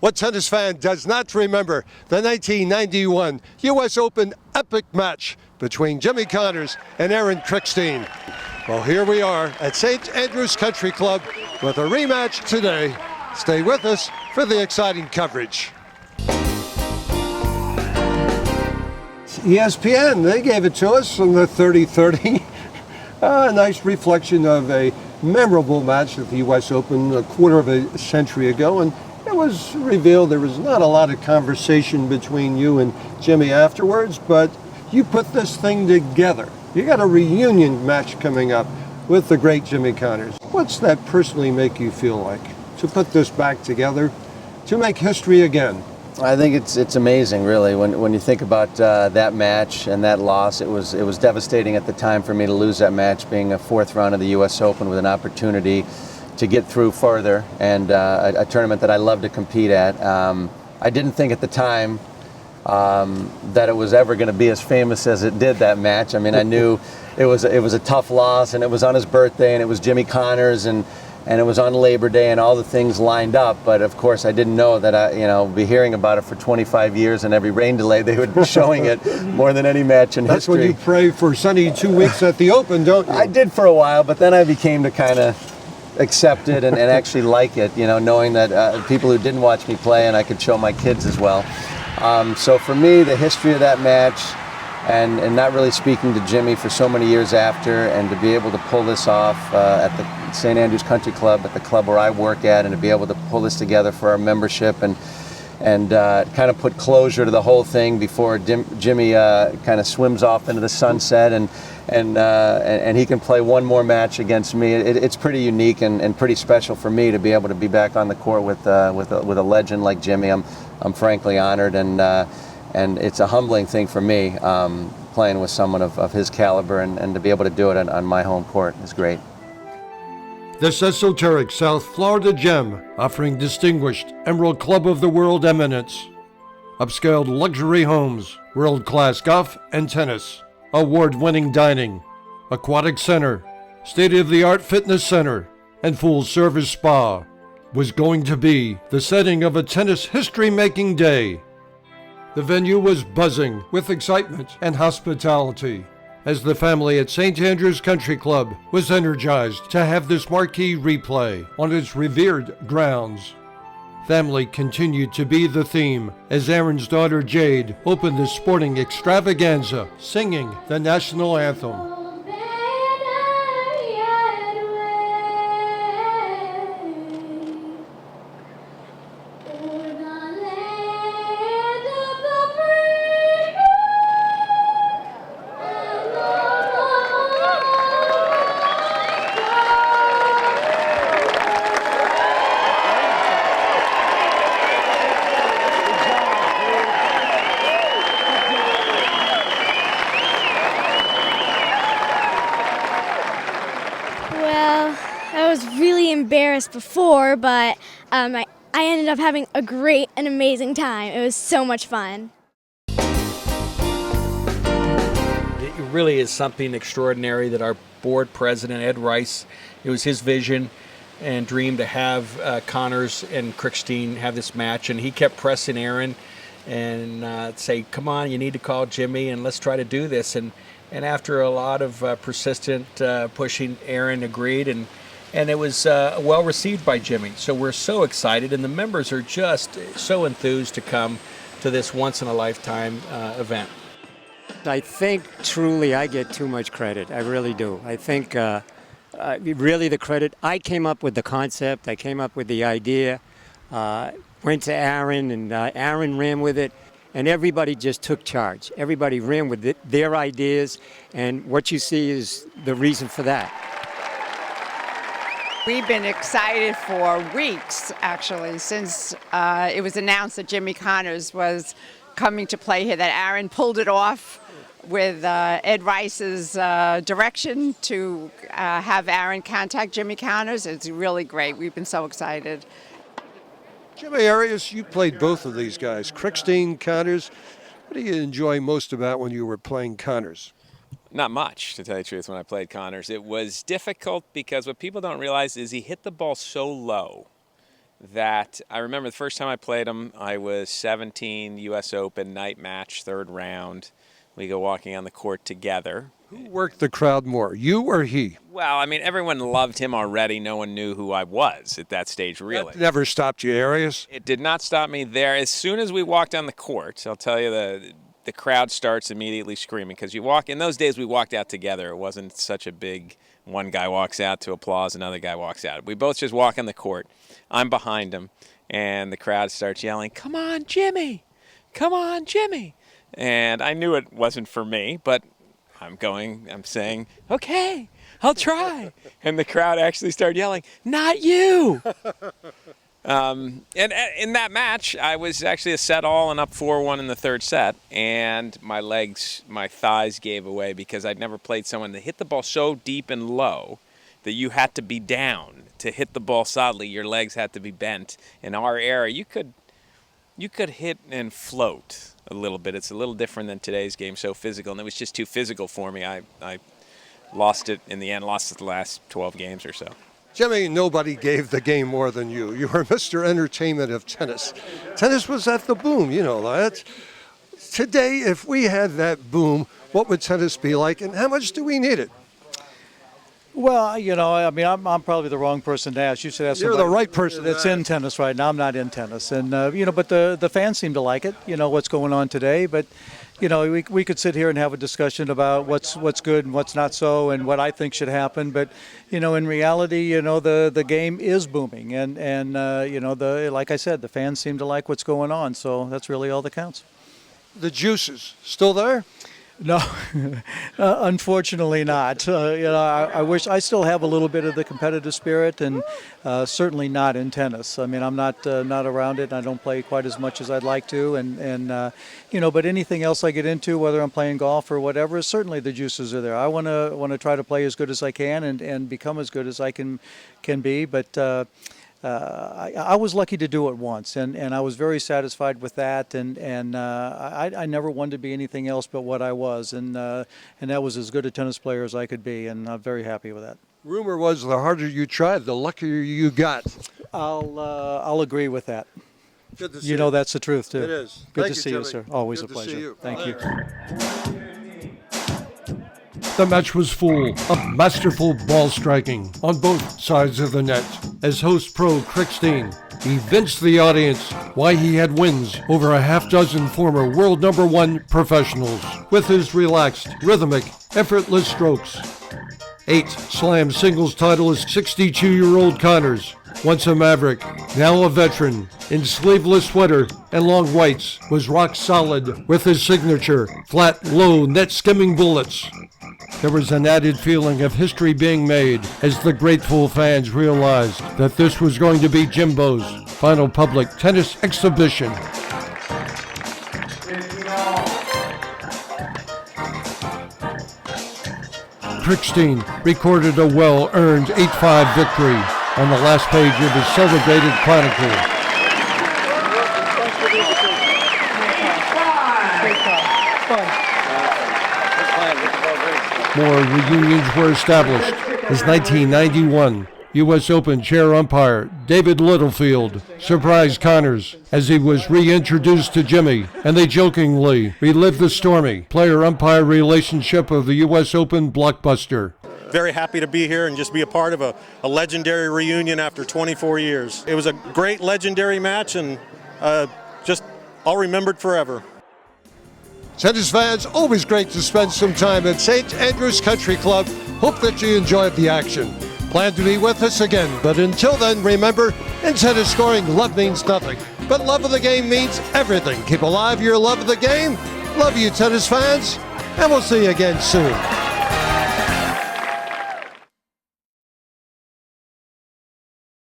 What tennis fan does not remember the 1991 U.S. Open epic match between Jimmy Connors and Aaron Krickstein? Well, here we are at St. Andrews Country Club with a rematch today. Stay with us for the exciting coverage. ESPN, they gave it to us on the 30-30. A nice reflection of a memorable match at the U.S. Open a quarter of a century ago, and it was revealed there was not a lot of conversation between you and Jimmy afterwards, but you put this thing together. You got a reunion match coming up with the great Jimmy Connors. What's that personally make you feel like, to put this back together, to make history again? I think it's amazing, really, when you think about that match and that loss. It was devastating at the time for me to lose that match, being a fourth round of the U.S. Open with an opportunity to get through further, and a tournament that I love to compete at. I didn't think at the time that it was ever going to be as famous as it did, that match. I mean, I knew it was a tough loss, and it was on his birthday, and it was Jimmy Connors, and it was on Labor Day, and all the things lined up. But of course, I didn't know that I'd be hearing about it for 25 years, and every rain delay they would be showing it more than any match in That's history. When you pray for sunny 2 weeks at the Open, don't you? I did for a while, but then I became to kind of accept it and actually like it, knowing that people who didn't watch me play, and I could show my kids as well. So for me, the history of that match, and not really speaking to Jimmy for so many years after, and to be able to pull this off at the St. Andrews Country Club, at the club where I work at, and to be able to pull this together for our membership and kind of put closure to the whole thing before Jimmy kind of swims off into the sunset, and he can play one more match against me. It's pretty unique and pretty special for me to be able to be back on the court with a legend like Jimmy. I'm frankly honored, and it's a humbling thing for me, playing with someone of his caliber, and to be able to do it on my home court is great. This esoteric South Florida gem, offering distinguished Emerald Club of the World eminence, upscale luxury homes, world-class golf and tennis, award-winning dining, aquatic center, state-of-the-art fitness center, and full-service spa, was going to be the setting of a tennis history-making day. The venue was buzzing with excitement and hospitality, as the family at St. Andrews Country Club was energized to have this marquee replay on its revered grounds. Family continued to be the theme as Aaron's daughter Jade opened the sporting extravaganza, singing the national anthem. I was really embarrassed before, but I ended up having a great and amazing time. It was so much fun. It really is something extraordinary that our board president, Ed Rice, it was his vision and dream to have Connors and Krickstein have this match, and he kept pressing Aaron and say, come on, you need to call Jimmy and let's try to do this. And after a lot of persistent pushing, Aaron agreed, and it was well received by Jimmy. So we're so excited, and the members are just so enthused to come to this once-in-a-lifetime event. I think truly I get too much credit. I really do. I think really the credit, I came up with the concept, I came up with the idea, went to Aaron, and Aaron ran with it. And everybody just took charge. Everybody ran with their ideas, and what you see is the reason for that. We've been excited for weeks, actually, since it was announced that Jimmy Connors was coming to play here, that Aaron pulled it off with Ed Rice's direction to have Aaron contact Jimmy Connors. It's really great. We've been so excited. Jimmy Arias, you played both of these guys, Krickstein, Connors. What do you enjoy most about when you were playing Connors? Not much, to tell you the truth, when I played Connors. It was difficult because what people don't realize is he hit the ball so low that I remember the first time I played him, I was 17, U.S. Open, night match, third round. We go walking on the court together. Who worked the crowd more, you or he? Well, I mean, everyone loved him already. No one knew who I was at that stage, really. That never stopped you, Arias? It did not stop me there. As soon as we walked on the court, I'll tell you, the crowd starts immediately screaming because you walk. In those days, we walked out together. It wasn't such a big one guy walks out to applause, another guy walks out. We both just walk on the court. I'm behind him, and the crowd starts yelling, "Come on, Jimmy! Come on, Jimmy!" And I knew it wasn't for me, but I'm saying, "Okay, I'll try." And the crowd actually started yelling, "Not you!" And in that match, I was actually a set all and up 4-1 in the third set, and my thighs gave away because I'd never played someone that hit the ball so deep and low that you had to be down to hit the ball solidly. Your legs had to be bent. In our era, you could hit and float a little bit. It's a little different than today's game, so physical, and it was just too physical for me. I lost it in the end, lost it the last 12 games or so. Jimmy, nobody gave the game more than you. You were Mr. Entertainment of tennis. Tennis was at the boom, you know that. Today, if we had that boom, what would tennis be like, and how much do we need it? Well, you know, I mean, I'm probably the wrong person to ask. You should ask You're somebody the right person that's to in tennis right now. I'm not in tennis, and you know, but the fans seem to like it. You know what's going on today, but you know, we could sit here and have a discussion about what's good and what's not so, and what I think should happen. But you know, in reality, you know, the game is booming, and you know, like I said, the fans seem to like what's going on. So that's really all that counts. The juices still there? No, unfortunately not. You know, I wish I still have a little bit of the competitive spirit, and certainly not in tennis. I mean, I'm not around it, and I don't play quite as much as I'd like to, and you know, but anything else I get into, whether I'm playing golf or whatever, certainly the juices are there. I want to try to play as good as I can and become as good as I can be, but. I was lucky to do it once, and I was very satisfied with that, and I never wanted to be anything else but what I was, and that was as good a tennis player as I could be, and I'm very happy with that. Rumor was the harder you tried, the luckier you got. I'll agree with that. Good to see you know that's the truth too. It is. Good Thank to you, see you, Jimmy. sir. Always Good a to see pleasure. you. Thank you. The match was full of masterful ball striking on both sides of the net as host pro Krickstein evinced the audience why he had wins over a half dozen former world #1 professionals with his relaxed, rhythmic, effortless strokes. 8 slam singles titleist 62-year-old Connors, once a maverick, now a veteran, in sleeveless sweater and long whites, was rock solid with his signature flat, low, net-skimming bullets. There was an added feeling of history being made as the grateful fans realized that this was going to be Jimbo's final public tennis exhibition. Krickstein recorded a well-earned 8-5 victory on the last page of his celebrated chronicle. More reunions were established as 1991 U.S. Open chair umpire David Littlefield surprised Connors as he was reintroduced to Jimmy, and they jokingly relived the stormy player-umpire relationship of the U.S. Open blockbuster. Very happy to be here and just be a part of a legendary reunion after 24 years. It was a great legendary match, and just I'll remember it forever. Tennis fans, always great to spend some time at St. Andrews Country Club. Hope that you enjoyed the action. Plan to be with us again, but until then, remember, in tennis scoring, love means nothing, but love of the game means everything. Keep alive your love of the game. Love you, tennis fans, and we'll see you again soon.